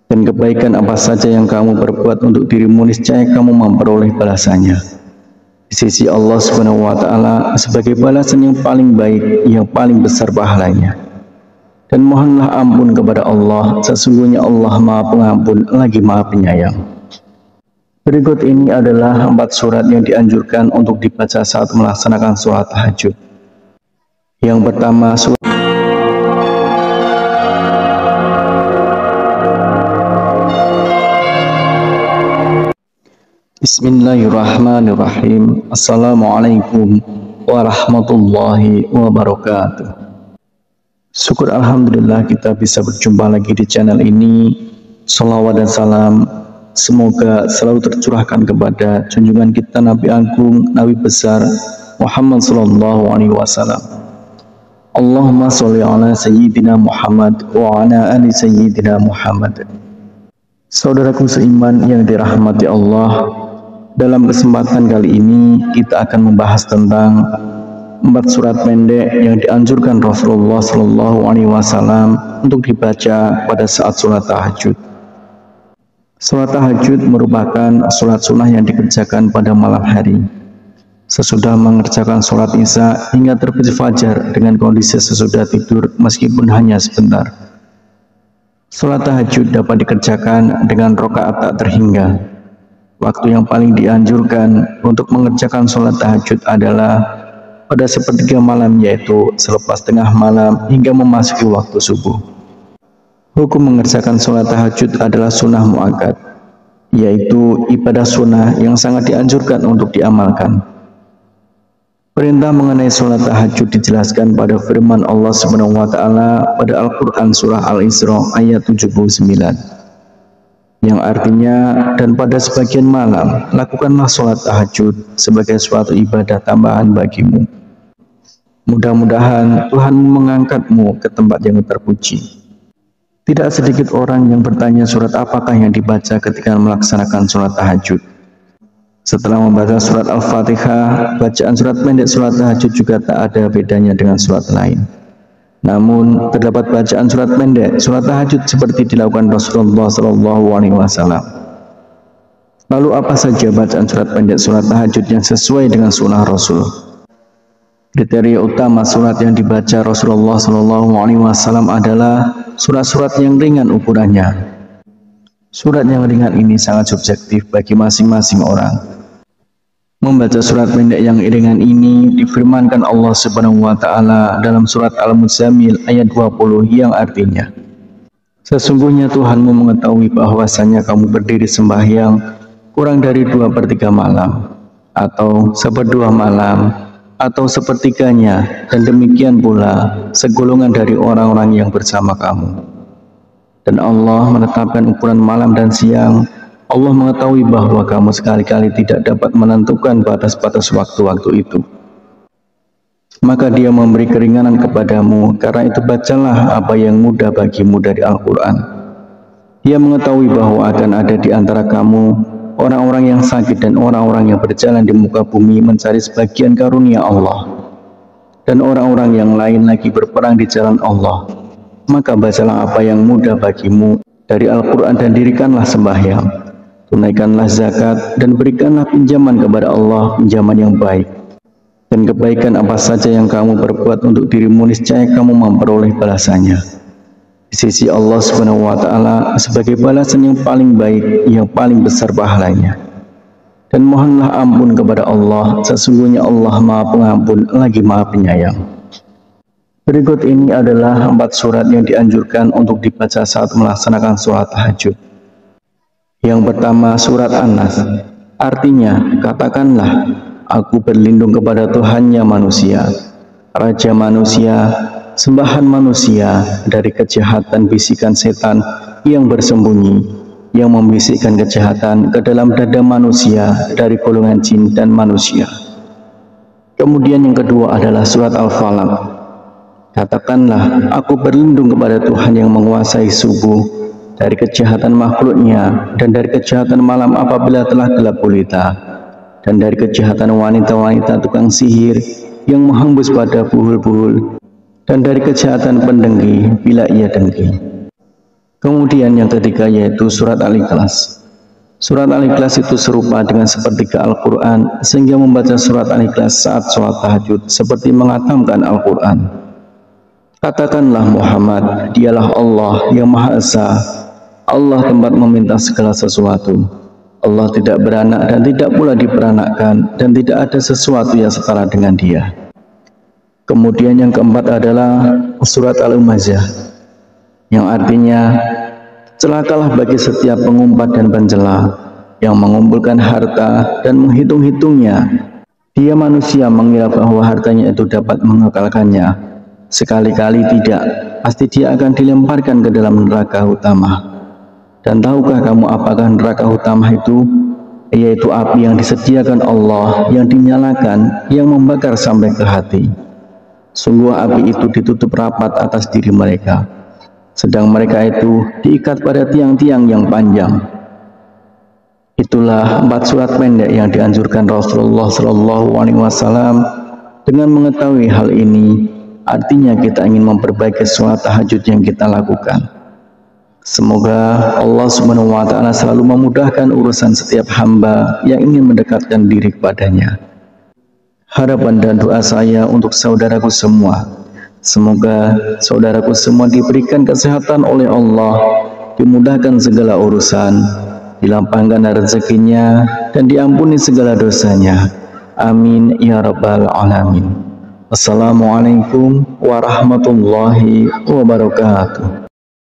Dan kebaikan apa saja yang kamu perbuat untuk dirimu, niscaya kamu memperoleh balasannya di sisi Allah Subhanahu wa Ta'ala sebagai balasan yang paling baik, yang paling besar pahalanya. Dan mohonlah ampun kepada Allah, sesungguhnya Allah Maha Pengampun lagi Maha Penyayang. Berikut ini adalah 4 surat yang dianjurkan untuk dibaca saat melaksanakan sholat tahajud. Yang pertama, surat Bismillahirrahmanirrahim. Assalamualaikum warahmatullahi wabarakatuh. Syukur alhamdulillah kita bisa berjumpa lagi di channel ini. Shalawat dan salam semoga selalu tercurahkan kepada junjungan kita Nabi Agung, Nabi besar Muhammad sallallahu alaihi wasallam. Allahumma sholli ala sayyidina Muhammad wa ala ali sayyidina Muhammad. Saudaraku seiman yang dirahmati Allah, dalam kesempatan kali ini kita akan membahas tentang 4 surat pendek yang dianjurkan Rasulullah Shallallahu Alaihi Wasallam untuk dibaca pada saat sholat tahajud. Sholat tahajud merupakan sholat sunnah yang dikerjakan pada malam hari, sesudah mengerjakan sholat isya hingga terbit fajar dengan kondisi sesudah tidur meskipun hanya sebentar. Sholat tahajud dapat dikerjakan dengan rakaat tak terhingga. Waktu yang paling dianjurkan untuk mengerjakan sholat tahajud adalah pada sepertiga malam, yaitu selepas tengah malam hingga memasuki waktu subuh. Hukum mengerjakan sholat tahajud adalah sunnah muakkad, yaitu ibadah sunnah yang sangat dianjurkan untuk diamalkan. Perintah mengenai sholat tahajud dijelaskan pada firman Allah Subhanahu wa Ta'ala pada Al-Quran Surah Al-Isra ayat 79. Yang artinya, dan pada sebagian malam lakukanlah sholat tahajud sebagai suatu ibadah tambahan bagimu. Mudah-mudahan Tuhan mengangkatmu ke tempat yang terpuji. Tidak sedikit orang yang bertanya surat apakah yang dibaca ketika melaksanakan sholat tahajud. Setelah membaca surat Al-Fatihah, bacaan surat pendek sholat tahajud juga tak ada bedanya dengan surat lain. Namun terdapat bacaan surat pendek surat tahajud seperti dilakukan Rasulullah Shallallahu Alaihi Wasallam. Lalu apa saja bacaan surat pendek surat tahajud yang sesuai dengan sunnah Rasul? Kriteria utama surat yang dibaca Rasulullah Shallallahu Alaihi Wasallam adalah surat-surat yang ringan ukurannya. Surat yang ringan ini sangat subjektif bagi masing-masing orang. Membaca surat pendek yang ringan ini difirmankan Allah Subhanahu wa Ta'ala dalam surat Al-Muzammil ayat 20 yang artinya, sesungguhnya Tuhanmu mengetahui bahwasanya kamu berdiri sembahyang kurang dari 2/3 malam, atau 1/2 malam, atau sepertiganya, dan demikian pula segolongan dari orang-orang yang bersama kamu. Dan Allah menetapkan ukuran malam dan siang. Allah mengetahui bahwa kamu sekali-kali tidak dapat menentukan batas-batas waktu-waktu itu. Maka Dia memberi keringanan kepadamu, karena itu bacalah apa yang mudah bagimu dari Al-Quran. Dia mengetahui bahwa akan ada di antara kamu orang-orang yang sakit dan orang-orang yang berjalan di muka bumi mencari sebagian karunia Allah, dan orang-orang yang lain lagi berperang di jalan Allah. Maka bacalah apa yang mudah bagimu dari Al-Quran dan dirikanlah sembahyang. Tunaikanlah zakat dan berikanlah pinjaman kepada Allah, pinjaman yang baik. Dan kebaikan apa saja yang kamu perbuat untuk dirimu, niscaya kamu memperoleh balasannya di sisi Allah Subhanahu wa Ta'ala sebagai balasan yang paling baik, yang paling besar pahalanya. Dan mohonlah ampun kepada Allah, sesungguhnya Allah Maha Pengampun lagi Maha Penyayang. Berikut ini adalah 4 surat yang dianjurkan untuk dibaca saat melaksanakan sholat tahajud. Yang pertama, surat An-Nas. Artinya, katakanlah, aku berlindung kepada Tuhannya manusia, Raja manusia, sembahan manusia, dari kejahatan bisikan setan yang bersembunyi, yang membisikkan kejahatan ke dalam dada manusia dari golongan jin dan manusia. Kemudian yang kedua adalah surat Al-Falaq. Katakanlah, aku berlindung kepada Tuhan yang menguasai subuh, dari kejahatan makhluknya, dan dari kejahatan malam apabila telah gelap gulita, dan dari kejahatan wanita-wanita tukang sihir yang menghembus pada buhul-buhul, dan dari kejahatan pendengki bila ia dengki. Kemudian yang ketiga yaitu surat Al-Ikhlas. Surat Al-Ikhlas itu serupa dengan sepertiga Al-Quran, sehingga membaca surat Al-Ikhlas saat sholat tahajud seperti mengatamkan Al-Quran. Katakanlah Muhammad, dialah Allah yang Maha Esa, Allah tempat meminta segala sesuatu. Allah tidak beranak dan tidak pula diperanakkan, dan tidak ada sesuatu yang setara dengan Dia. Kemudian yang keempat adalah surat Al-Humazah, yang artinya celakalah bagi setiap pengumpat dan pencela yang mengumpulkan harta dan menghitung-hitungnya. Dia manusia mengira bahwa hartanya itu dapat mengekalkannya. Sekali-kali tidak, pasti dia akan dilemparkan ke dalam neraka utama. Dan tahukah kamu apakah neraka utama itu? Yaitu api yang disediakan Allah, yang dinyalakan, yang membakar sampai ke hati. Sungguh api itu ditutup rapat atas diri mereka, sedang mereka itu diikat pada tiang-tiang yang panjang. Itulah 4 surat pendek yang dianjurkan Rasulullah SAW. Dengan mengetahui hal ini, artinya kita ingin memperbaiki sholat tahajud yang kita lakukan. Semoga Allah SWT selalu memudahkan urusan setiap hamba yang ingin mendekatkan diri kepadanya. Harapan dan doa saya untuk saudaraku semua, semoga saudaraku semua diberikan kesehatan oleh Allah, dimudahkan segala urusan, dilapangkan rezekinya, dan diampuni segala dosanya. Amin ya rabbal alamin. Wassalamualaikum warahmatullahi wabarakatuh.